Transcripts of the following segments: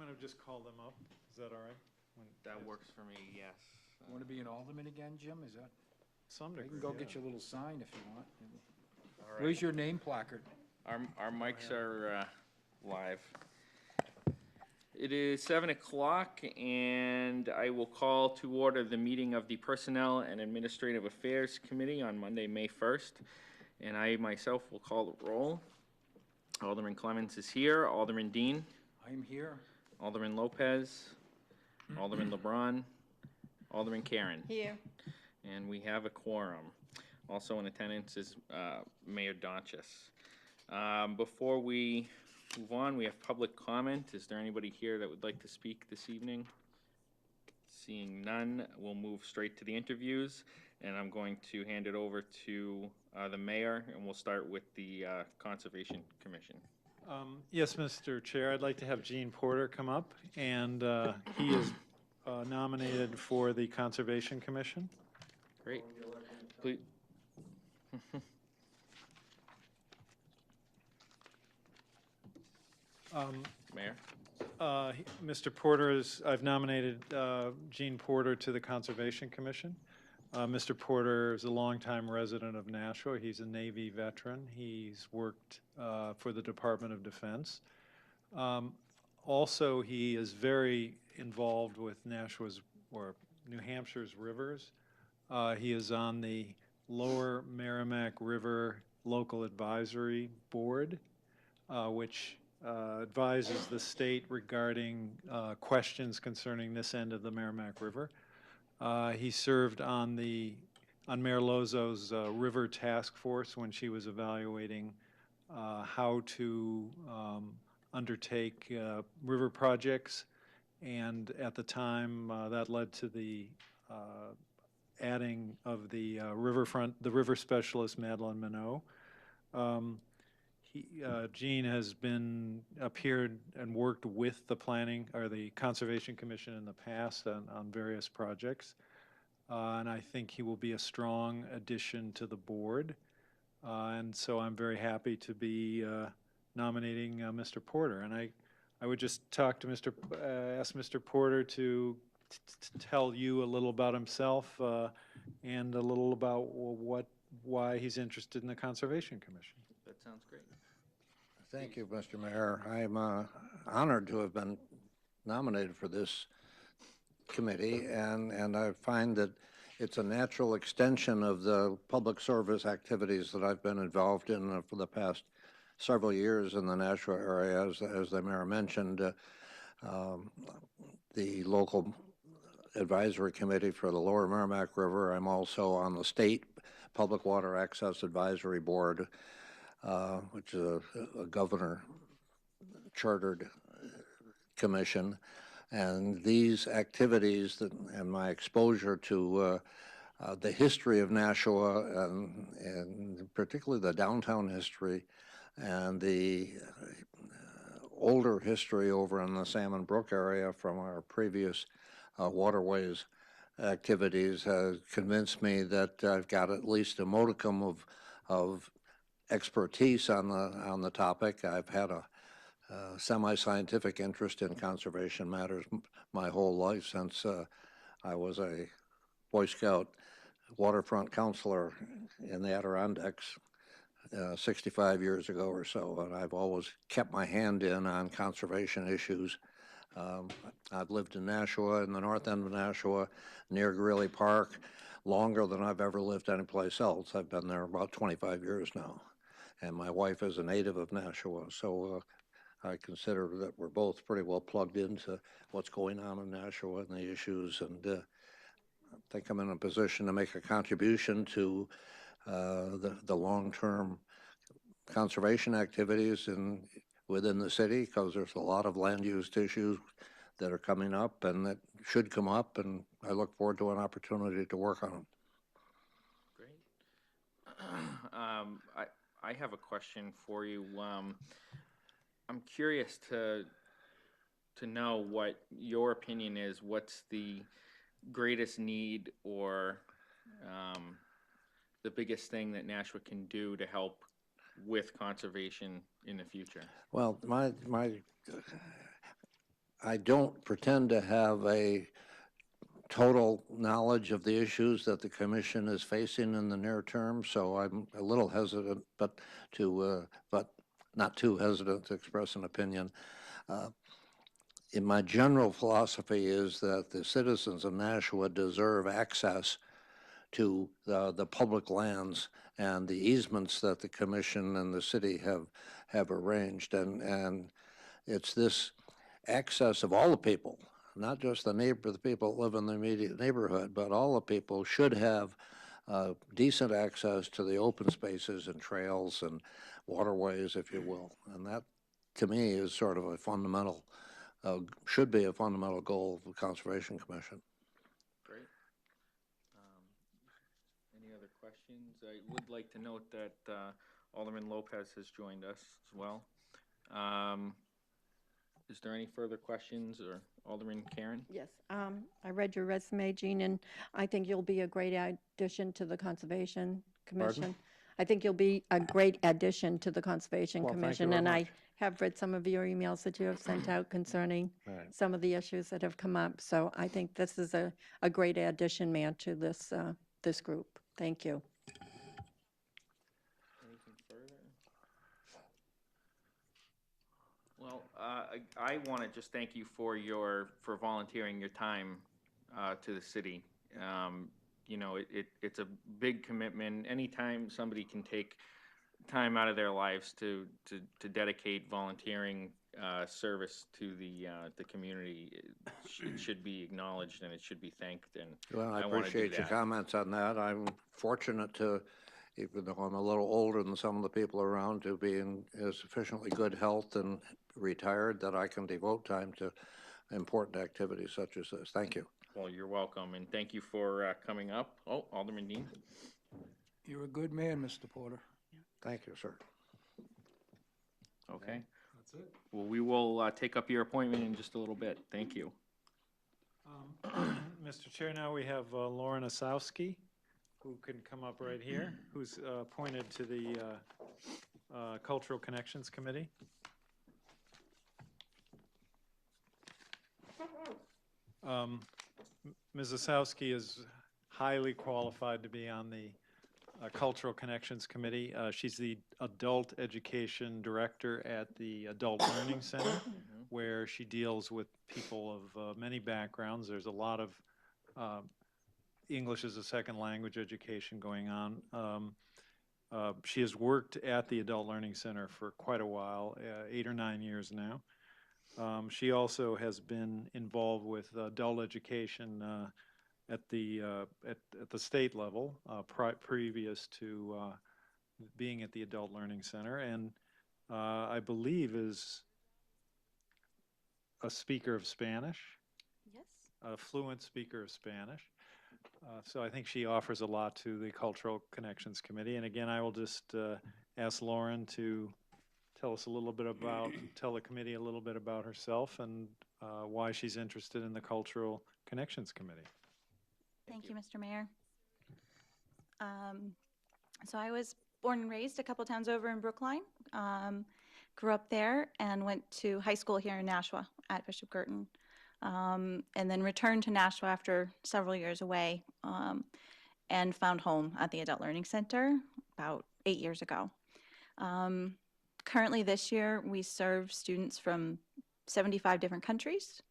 want to just call them up? Is that all right? That works for me, yes. Want to be an alderman again, Jim? Is that? Some You degree, can go yeah. get your little sign if you want. All right. Where's your name placard? Our mics are live. It is 7 o'clock, and I will call to order the meeting of the Personnel and Administrative Affairs Committee on Monday, May 1st. And I myself will call the roll. Alderman Clemens is here. Alderman Dean. I'm here. Alderman Lopez. Alderman LeBron. Alderman Karen. Here. And we have a quorum. Also in attendance is Mayor Donchis. Before we move on, we have public comment. Is there anybody here that would like to speak this evening? Seeing none, we'll move straight to the interviews, and I'm going to hand it over to the mayor, and we'll start with the Conservation Commission. Yes, Mr. Chair, I'd like to have Gene Porter come up, and he is nominated for the Conservation Commission. Great. Please. Mayor? Mr. Porter I've nominated Gene Porter to the Conservation Commission. Mr. Porter is a longtime resident of Nashua. He's a Navy veteran. He's worked for the Department of Defense. Also, he is very involved with Nashua's or New Hampshire's rivers. He is on the Lower Merrimack River Local Advisory Board, which advises the state regarding questions concerning this end of the Merrimack River. He served on Mayor Lozo's river task force when she was evaluating how to undertake river projects, and at the time that led to the adding of the river specialist Madeline Minot. Gene has appeared and worked with the planning or the Conservation Commission in the past on various projects, and I think he will be a strong addition to the board, and so I'm very happy to be nominating Mr. Porter. And I would just talk to ask Mr. Porter to tell you a little about himself and a little about why he's interested in the Conservation Commission. That sounds great. Thank you, Mr. Mayor. I'm honored to have been nominated for this committee, and I find that it's a natural extension of the public service activities that I've been involved in for the past several years in the Nashua area. As the mayor mentioned, the local advisory committee for the Lower Merrimack River. I'm also on the state Public Water Access Advisory Board, which is a governor chartered commission. And these activities and my exposure to the history of Nashua and particularly the downtown history and the older history over in the Salmon Brook area from our previous waterways activities has convinced me that I've got at least a modicum of expertise on the topic. I've had a semi-scientific interest in conservation matters my whole life since I was a Boy Scout waterfront counselor in the Adirondacks 65 years ago or so, and I've always kept my hand in on conservation issues. I've lived in Nashua, in the north end of Nashua, near Greeley Park, longer than I've ever lived anyplace else. I've been there about 25 years now, and my wife is a native of Nashua, so I consider that we're both pretty well plugged into what's going on in Nashua and the issues, and I think I'm in a position to make a contribution to the long-term conservation activities within the city, because there's a lot of land use issues that are coming up and that should come up, and I look forward to an opportunity to work on them. Great. I have a question for you. I'm curious to know what your opinion is. What's the greatest need or the biggest thing that Nashua can do to help with conservation in the future? Well, my I don't pretend to have a total knowledge of the issues that the commission is facing in the near term, so I'm a little hesitant, but not too hesitant to express an opinion. In my general philosophy is that the citizens of Nashua deserve access to the public lands and the easements that the commission and the city have arranged, and it's this access of all the people, not just the people that live in the immediate neighborhood, but all the people should have decent access to the open spaces and trails and waterways, if you will. And that, to me, is sort of a fundamental, should be a fundamental goal of the Conservation Commission. Great. Any other questions? I would like to note that Alderman Lopez has joined us as well. Is there any further questions, or Alderman Karen? Yes, I read your resume, Jean, and I think you'll be a great addition to the Conservation Commission. I think you'll be a great addition to the Conservation Well, thank you Commission. very And I much. have read some of your emails that you have sent out concerning Right. some of the issues that have come up. So I think this is a great addition, man, to this, this group. Thank you. Anything further? Well, I want to just thank you for volunteering your time to the city. You know, it's a big commitment. Anytime somebody can take time out of their lives to dedicate volunteering service to the community, it should be acknowledged and it should be thanked. And Well, I wanna do appreciate your that. comments on that. I'm fortunate to, even though I'm a little older than some of the people around, to be in sufficiently good health and retired that I can devote time to important activities such as this. Thank you. Well, you're welcome, and thank you for coming up. Oh, Alderman Dean. You're a good man, Mr. Porter. Thank you, sir. Okay. That's it. Well, we will take up your appointment in just a little bit. Thank you. Mr. Chair, now we have Lauren Osowski, who can come up right here, who's appointed to the Cultural Connections Committee. Ms. Osowski is highly qualified to be on the Cultural Connections Committee. She's the Adult Education Director at the Adult Learning Center, where she deals with people of many backgrounds. There's a lot of English as a second language education going on. She has worked at the Adult Learning Center for quite a while, 8 or 9 years now. She also has been involved with adult education at the state level previous to being at the Adult Learning Center, and I believe is a speaker of Spanish. Yes. A fluent speaker of Spanish. So I think she offers a lot to the Cultural Connections Committee. And again, I will just ask Lauren to tell the committee a little bit about herself and why she's interested in the Cultural Connections Committee. Thank you, Mr. Mayor. So I was born and raised a couple towns over in Brookline. Grew up there and went to high school here in Nashua at Bishop Girton. And then returned to Nashua after several years away and found home at the Adult Learning Center about 8 years ago. Currently this year, we serve students from 75 different countries.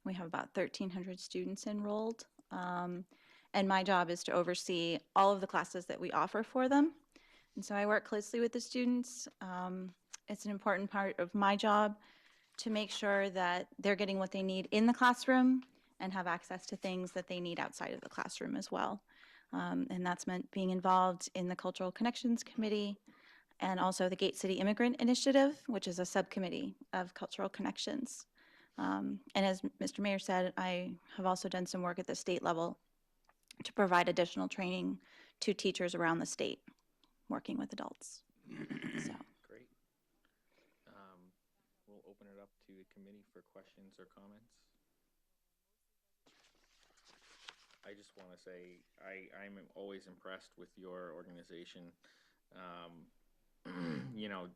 We have about 1,300 students enrolled. And my job is to oversee all of the classes that we offer for them. And so I work closely with the students. It's an important part of my job to make sure that they're getting what they need in the classroom and have access to things that they need outside of the classroom as well. And that's meant being involved in the Cultural Connections Committee and also the Gate City Immigrant Initiative, which is a subcommittee of Cultural Connections. And as Mr. Mayor said, I have also done some work at the state level to provide additional training to teachers around the state working with adults. So. Great. We'll open it up to the committee for questions or comments. I just want to say I'm always impressed with your organization. You know,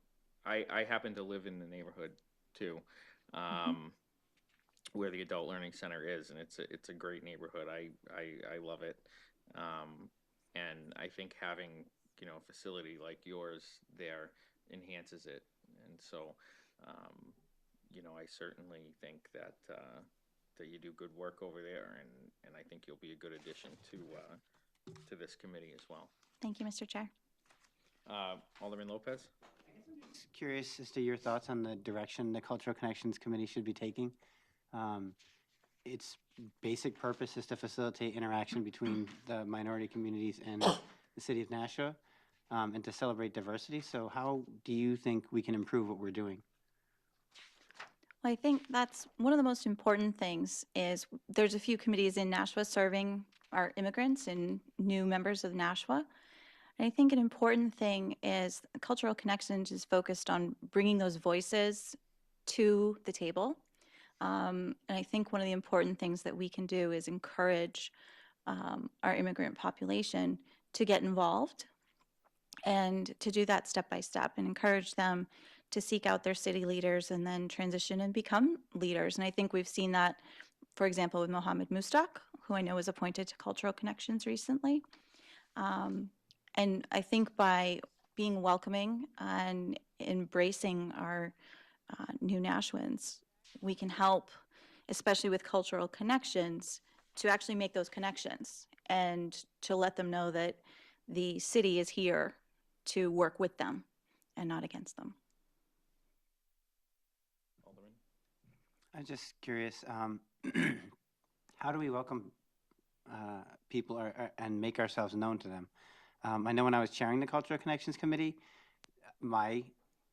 I happen to live in the neighborhood too. where the Adult Learning Center is, and it's a great neighborhood. I love it. And I think having, a facility like yours there enhances it. And so, I certainly think that that you do good work over there, and I think you'll be a good addition to this committee as well. Thank you, Mr. Chair. Alderman Lopez? Just curious as to your thoughts on the direction the Cultural Connections Committee should be taking. Its basic purpose is to facilitate interaction between the minority communities and the city of Nashua, and to celebrate diversity. So how do you think we can improve what we're doing? Well, I think that's one of the most important things is there's a few committees in Nashua serving our immigrants and new members of Nashua. And I think an important thing is Cultural Connections is focused on bringing those voices to the table. And I think one of the important things that we can do is encourage our immigrant population to get involved and to do that step by step and encourage them to seek out their city leaders and then transition and become leaders. And I think we've seen that, for example, with Mohammed Mustak, who I know was appointed to Cultural Connections recently. And I think by being welcoming and embracing our new Nashuans, we can help, especially with Cultural Connections, to actually make those connections and to let them know that the city is here to work with them and not against them. Alderman? I'm just curious, how do we welcome people and make ourselves known to them? I know when I was chairing the Cultural Connections Committee, my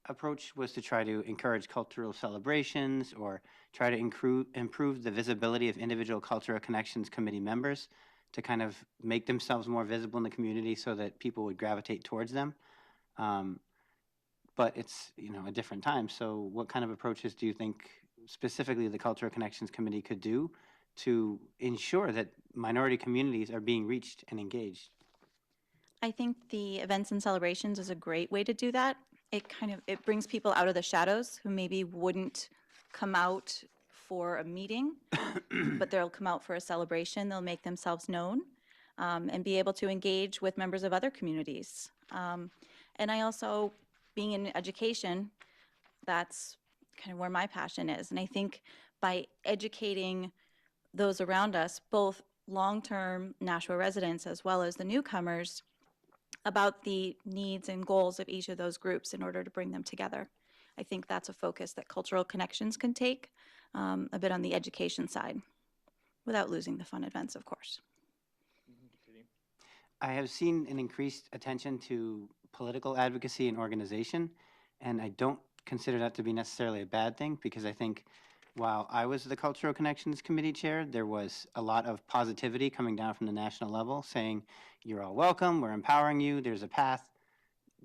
approach was to try to encourage cultural celebrations or try to improve the visibility of individual Cultural Connections Committee members to kind of make themselves more visible in the community so that people would gravitate towards them. But it's, a different time. So what kind of approaches do you think specifically the Cultural Connections Committee could do to ensure that minority communities are being reached and engaged? I think the events and celebrations is a great way to do that. It brings people out of the shadows who maybe wouldn't come out for a meeting, but they'll come out for a celebration. They'll make themselves known and be able to engage with members of other communities. And I also, being in education, that's kind of where my passion is. And I think by educating those around us, both long-term Nashua residents as well as the newcomers, about the needs and goals of each of those groups in order to bring them together. I think that's a focus that Cultural Connections can take a bit on the education side without losing the fun events, of course. I have seen an increased attention to political advocacy and organization, and I don't consider that to be necessarily a bad thing, because I think while I was the Cultural Connections Committee chair, there was a lot of positivity coming down from the national level saying, you're all welcome, we're empowering you, there's a path.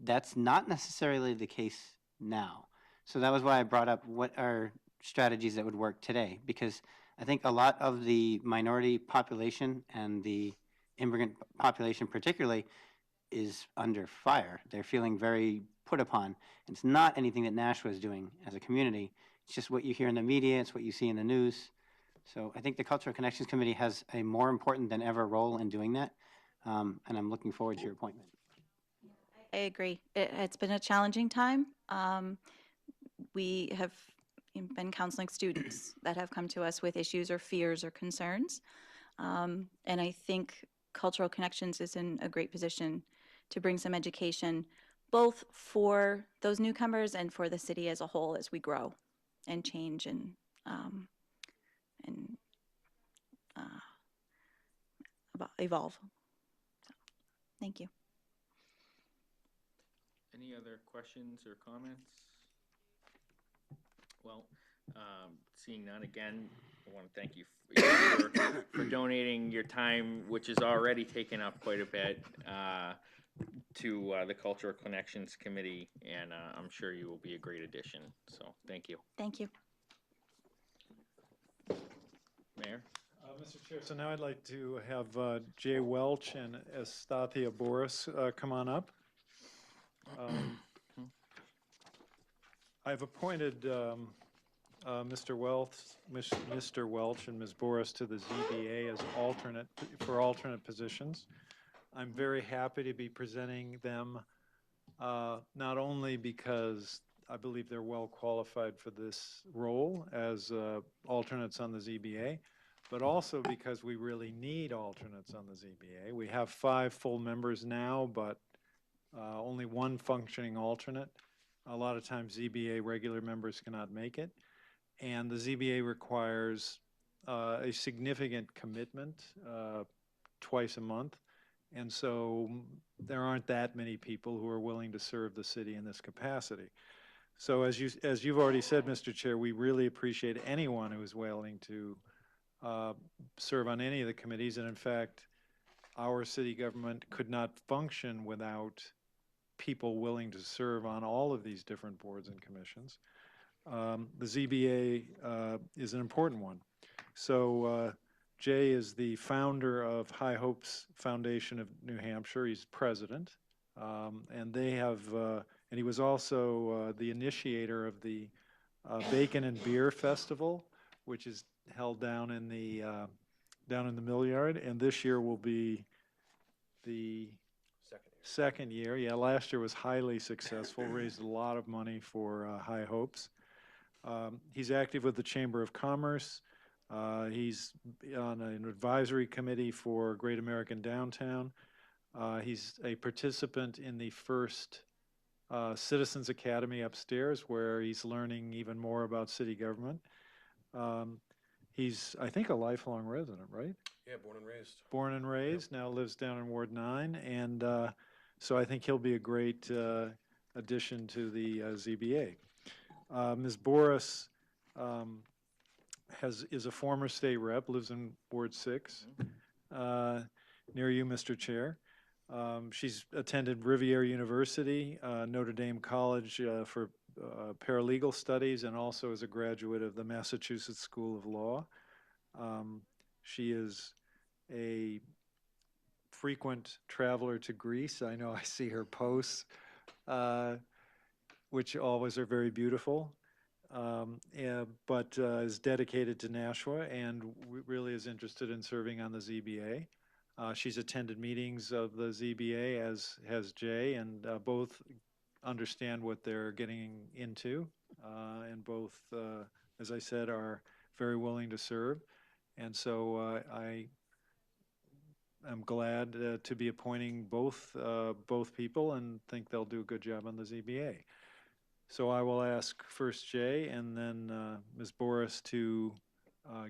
That's not necessarily the case now. So that was why I brought up what are strategies that would work today, because I think a lot of the minority population and the immigrant population particularly is under fire. They're feeling very put upon. It's not anything that Nashua is doing as a community. It's just what you hear in the media, it's what you see in the news. So I think the Cultural Connections Committee has a more important than ever role in doing that, and I'm looking forward to your appointment. I agree. It's been a challenging time. We have been counseling students that have come to us with issues or fears or concerns. And I think Cultural Connections is in a great position to bring some education, both for those newcomers and for the city as a whole as we grow and change and evolve. So, thank you. Any other questions or comments? Well, seeing none, again, I want to thank you for donating your time, which has already taken up quite a bit, to the Cultural Connections Committee, and I'm sure you will be a great addition. So, thank you. Thank you. Mayor? Mr. Chair, so now I'd like to have Jay Welch and Estathia Boris come on up. I've appointed Mr. Mr. Welch and Ms. Boris to the ZBA as alternate positions. I'm very happy to be presenting them, not only because I believe they're well qualified for this role as alternates on the ZBA, but also because we really need alternates on the ZBA. We have 5 full members now, but only 1 functioning alternate. A lot of times ZBA regular members cannot make it. And the ZBA requires a significant commitment twice a month. And so there aren't that many people who are willing to serve the city in this capacity. So as you've already said, Mr. Chair, we really appreciate anyone who is willing to serve on any of the committees. And in fact, our city government could not function without people willing to serve on all of these different boards and commissions. The ZBA is an important one. So Jay is the founder of High Hopes Foundation of New Hampshire. He's president. And they have, and he was also the initiator of the Bacon and Beer Festival, which is held down in the Mill Yard. And this year will be the second year. Yeah, last year was highly successful, raised a lot of money for High Hopes. He's active with the Chamber of Commerce. He's on an advisory committee for Great American Downtown. He's a participant in the first Citizens Academy upstairs, where he's learning even more about city government. He's, I think, a lifelong resident, right? Yeah, born and raised. Born and raised, now lives down in Ward 9, and so I think he'll be a great addition to the ZBA. Ms. Boris is a former state rep, lives in Ward 6, near you, Mr. Chair. She's attended Riviera University, Notre Dame College for paralegal studies, and also is a graduate of the Massachusetts School of Law. She is a frequent traveler to Greece. I know I see her posts, which always are very beautiful, but is dedicated to Nashua and really is interested in serving on the ZBA. She's attended meetings of the ZBA, as has Jay, and both understand what they're getting into, and both, as I said, are very willing to serve. And so I am glad to be appointing both people, and think they'll do a good job on the ZBA. So I will ask first Jay and then Ms. Boris to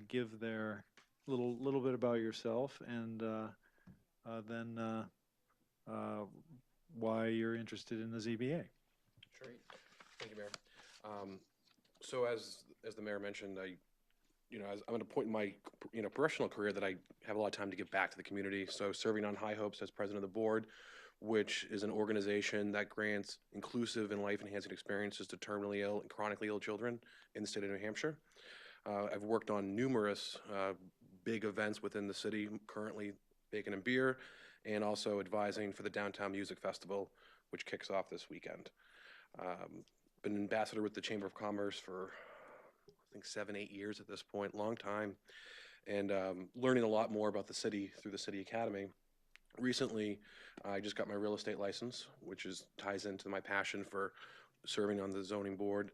give their little bit about yourself, and then why you're interested in the ZBA. Sure. Thank you, Mayor. So as the mayor mentioned, as I'm at a point in my professional career that I have a lot of time to give back to the community. So serving on High Hopes as president of the board, which is an organization that grants inclusive and life-enhancing experiences to terminally ill and chronically ill children in the state of New Hampshire. I've worked on numerous big events within the city, currently Bacon and Beer, and also advising for the Downtown Music Festival, which kicks off this weekend. Been ambassador with the Chamber of Commerce for, I think, 7-8 years at this point, long time, and learning a lot more about the city through the City Academy. Recently, I just got my real estate license, which ties into my passion for serving on the zoning board,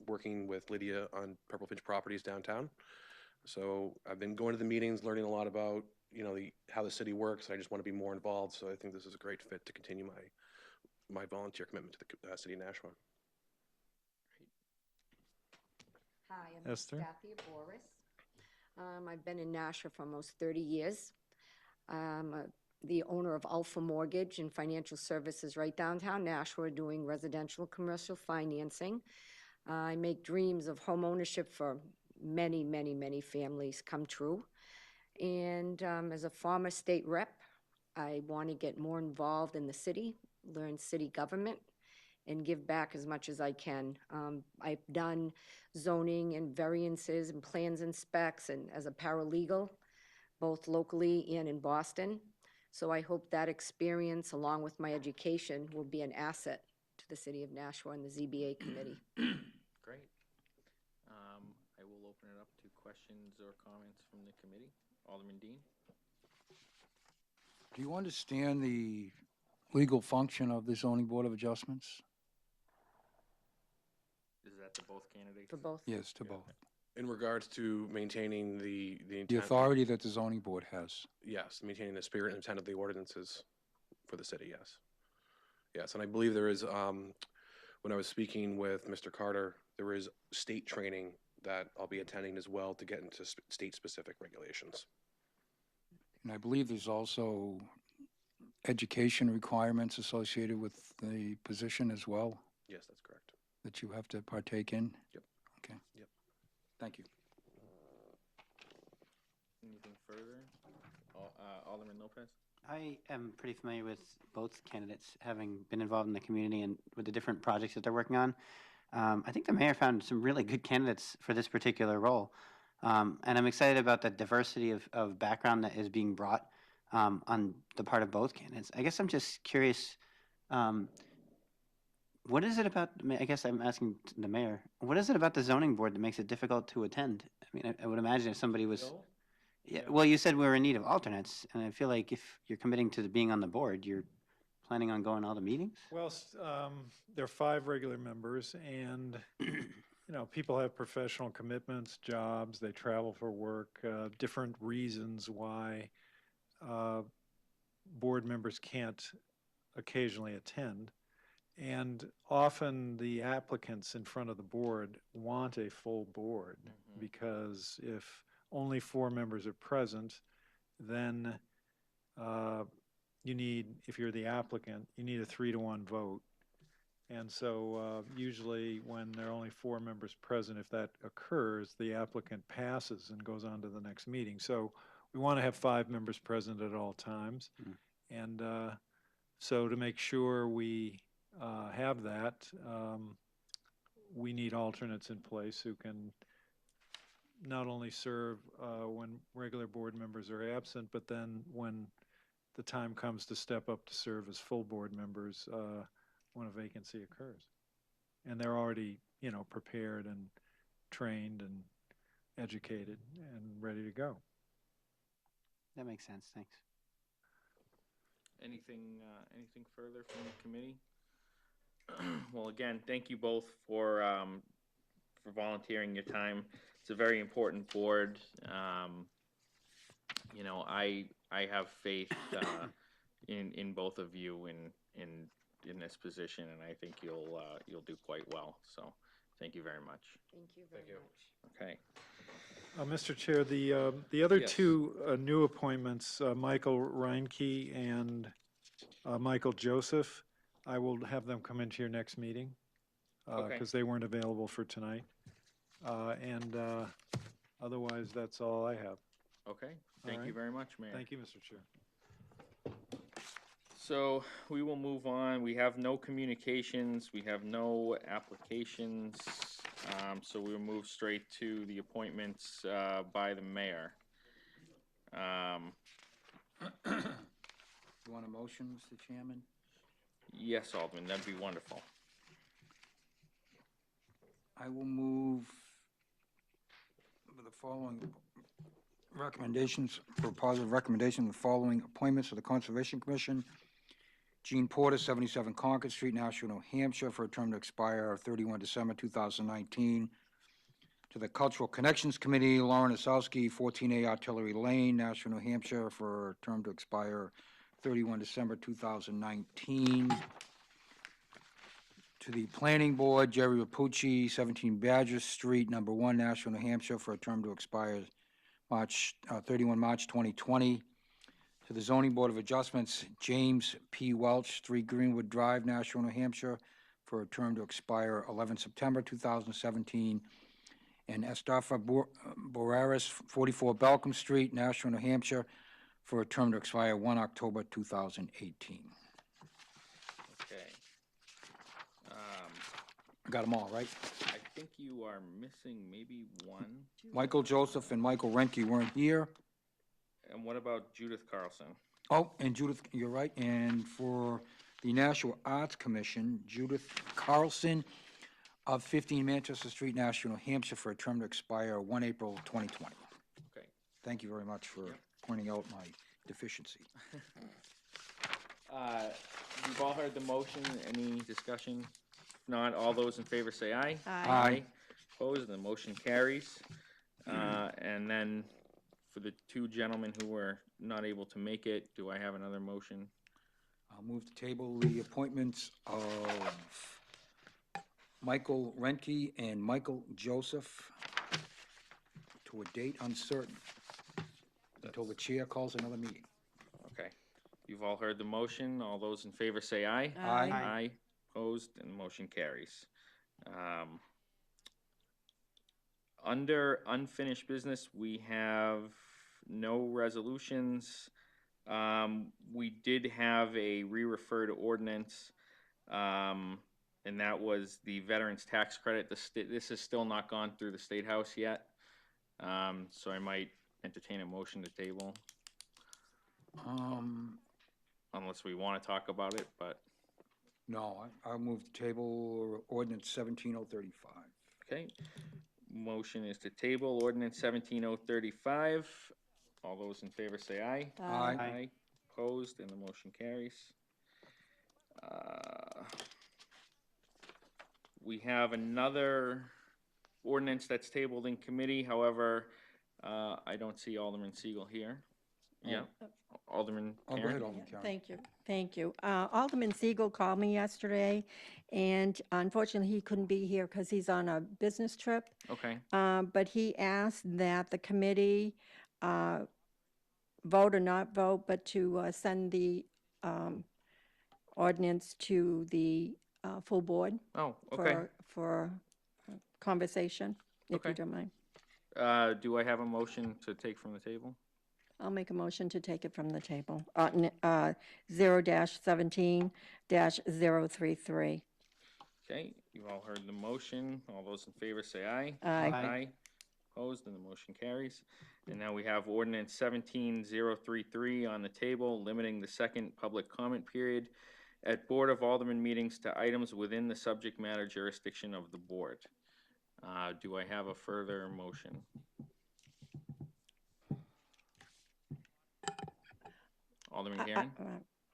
working with Lydia on Purple Finch Properties downtown. So I've been going to the meetings, learning a lot about how the city works. I just want to be more involved, so I think this is a great fit to continue my volunteer commitment to the city of Nashua. Hi, I'm Esther. Kathy Boris. I've been in Nashua for almost 30 years. I'm the owner of Alpha Mortgage and Financial Services right downtown Nashua, doing residential commercial financing. I make dreams of home ownership for many, many, many families come true. And as a former state rep, I want to get more involved in the city, learn city government, and give back as much as I can. I've done zoning and variances and plans and specs, and as a paralegal, both locally and in Boston. So I hope that experience, along with my education, will be an asset to the city of Nashua and the ZBA committee. Great. I will open it up to questions or comments from the committee. Alderman Dean? Do you understand the legal function of the zoning board of adjustments? Is that to both candidates? For both? Yes, to both. In regards to maintaining the The intent. authority that the zoning board has. Yes, maintaining the spirit and intent of the ordinances for the city, yes. Yes, and I believe there is, when I was speaking with Mr. Carter, there is state training that I'll be attending as well to get into state-specific regulations. And I believe there's also education requirements associated with the position as well Yes, that's correct. that you have to partake in? Yep. Okay. Yep. Thank you. Anything further? Alderman Lopez? I am pretty familiar with both candidates, having been involved in the community and with the different projects that they're working on. I think the mayor found some really good candidates for this particular role. And I'm excited about the diversity of background that is being brought on the part of both candidates. I guess I'm just curious, what is it about, I guess I'm asking the mayor, what is it about the zoning board that makes it difficult to attend? I mean, I would imagine if somebody was... Bill? Yeah, Yeah. well, you said we were in need of alternates, and I feel like if you're committing to being on the board, you're planning on going to all the meetings? Well, there are 5 regular members, and, people have professional commitments, jobs, they travel for work, different reasons why board members can't occasionally attend. And often the applicants in front of the board want a full board, because if only 4 members are present, then you need, if you're the applicant, you need a 3-to-1 vote. And so usually when there are only 4 members present, if that occurs, the applicant passes and goes on to the next meeting. So we want to have 5 members present at all times. And so to make sure we have that, we need alternates in place who can not only serve when regular board members are absent, but then when the time comes to step up to serve as full board members when a vacancy occurs. And they're already, prepared and trained and educated and ready to go. That makes sense, thanks. Anything further from the committee? Well, again, thank you both for volunteering your time. It's a very important board. I have faith in both of you in this position, and I think you'll do quite well. So, thank you very much. Thank you very much. Okay. Mr. Chair, the other Yes. 2 new appointments, Michael Reinke and Michael Joseph, I will have them come into your next meeting Okay. because they weren't available for tonight. And otherwise, that's all I have. Okay. Thank you right. very much, Mayor. Thank you, Mr. Chair. So we will move on. We have no communications. We have no applications. So we'll move straight to the appointments by the mayor. You want a motion, Mr. Chairman? Yes, Alderman, that'd be wonderful. I will move with the following recommendations, for a positive recommendation, the following appointments to the Conservation Commission. Gene Porter, 77 Concord Street, Nashua, New Hampshire, for a term to expire 31 December 2019. To the Cultural Connections Committee, Lauren Osowski, 14A Artillery Lane, Nashua, New Hampshire, for a term to expire 31 December 2019. To the Planning Board, Jerry Rapucci, 17 Badger Street, number 1, Nashua, New Hampshire, for a term to expire 31 March 2020. To the Zoning Board of Adjustments, James P. Welch, 3 Greenwood Drive, Nashua, New Hampshire, for a term to expire 11 September 2017. And Estafa Boraris, 44 Balcom Street, Nashua, New Hampshire, for a term to expire 1 October 2018. Okay. I got them all, right? I think you are missing maybe one. Michael Joseph and Michael Renke weren't here. And what about Judith Carlson? Oh, and Judith, you're right. And for the National Arts Commission, Judith Carlson, of 15 Manchester Street, Nashua, New Hampshire, for a term to expire 1 April 2020. Okay. Thank you very much for pointing out my deficiency. You've all heard the motion. Any discussion? If not, all those in favor say aye. Aye. Opposed, the motion carries. And then for the two gentlemen who were not able to make it, do I have another motion? I'll move to table the appointments of Michael Renke and Michael Joseph to a date uncertain until the chair calls another meeting. Okay. You've all heard the motion. All those in favor say aye. Aye. Aye. Opposed, and the motion carries. Under unfinished business, we have no resolutions. We did have a re-referred ordinance, and that was the veterans tax credit. This has still not gone through the State House yet, so I might entertain a motion to table, unless we want to talk about it, but, No, I'll move to table ordinance 17035. okay. Motion is to table ordinance 17035. All those in favor say aye. Aye. Aye. Opposed, and the motion carries. We have another ordinance that's tabled in committee, however, I don't see Alderman Siegel here. Yeah, Alderman Oh, go Karen? ahead, Alderman Karen. Thank you, thank you. Alderman Siegel called me yesterday, and unfortunately, he couldn't be here because he's on a business trip. Okay, But he asked that the committee vote or not vote, but to send the ordinance to the full board oh, okay. for conversation, if you Okay. don't mind. Do I have a motion to take from the table? I'll make a motion to take it from the table. 0-17-033. Okay, you've all heard the motion. All those in favor say aye. Aye. Aye. Opposed, and the motion carries. And now we have ordinance 17033 on the table, limiting the second public comment period at Board of Aldermen meetings to items within the subject matter jurisdiction of the board. Do I have a further motion? Alderman Karen? I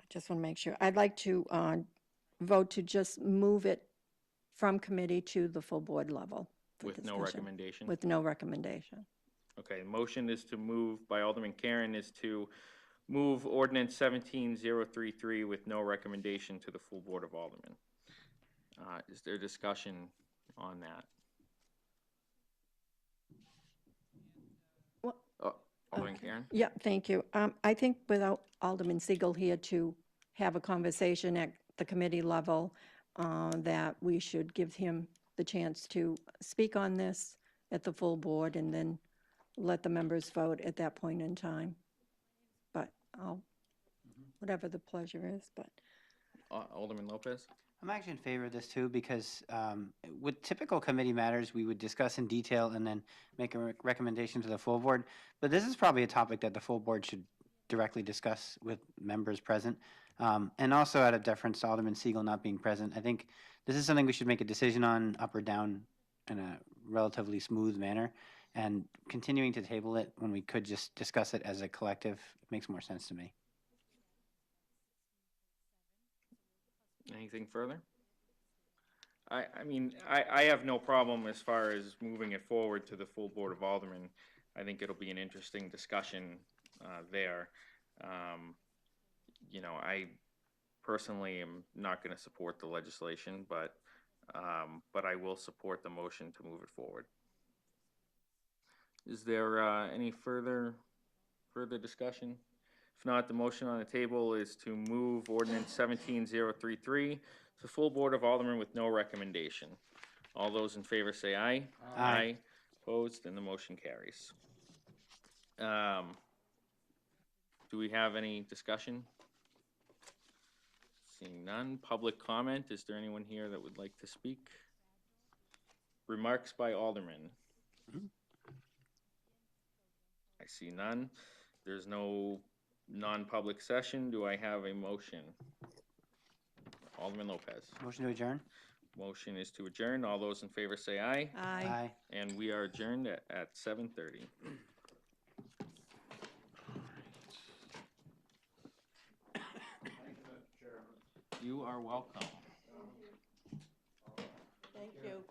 just want to make sure. I'd like to vote to just move it from committee to the full board level. for With no discussion. recommendation? With no recommendation. Okay, motion is to move by Alderman Karen is to move ordinance 17033 with no recommendation to the full Board of Aldermen. Is there discussion on that? Well, Alderman okay. Karen? Yeah, thank you. I think without Alderman Siegel here to have a conversation at the committee level, that we should give him the chance to speak on this at the full board and then let the members vote at that point in time. But whatever the pleasure is, but. Alderman Lopez? I'm actually in favor of this too, because with typical committee matters, we would discuss in detail and then make a recommendation to the full board. But this is probably a topic that the full board should directly discuss with members present. And also out of deference to Alderman Siegel not being present, I think this is something we should make a decision on up or down in a relatively smooth manner. And continuing to table it when we could just discuss it as a collective makes more sense to me. Anything further? I mean, I have no problem as far as moving it forward to the full Board of Aldermen. I think it'll be an interesting discussion there. You know, I personally am not going to support the legislation, but I will support the motion to move it forward. Is there any further discussion? If not, the motion on the table is to move ordinance 17033 to the full Board of Aldermen with no recommendation. All those in favor say aye. Aye. Opposed, and the motion carries. Do we have any discussion? Seeing none. Public comment. Is there anyone here that would like to speak? Remarks by Alderman. I see none. There's no non-public session. Do I have a motion? Alderman Lopez. Motion to adjourn? Motion is to adjourn. All those in favor say aye. Aye. And we are adjourned at 7:30. You are welcome. Thank you.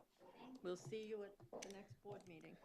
We'll see you at the next board meeting.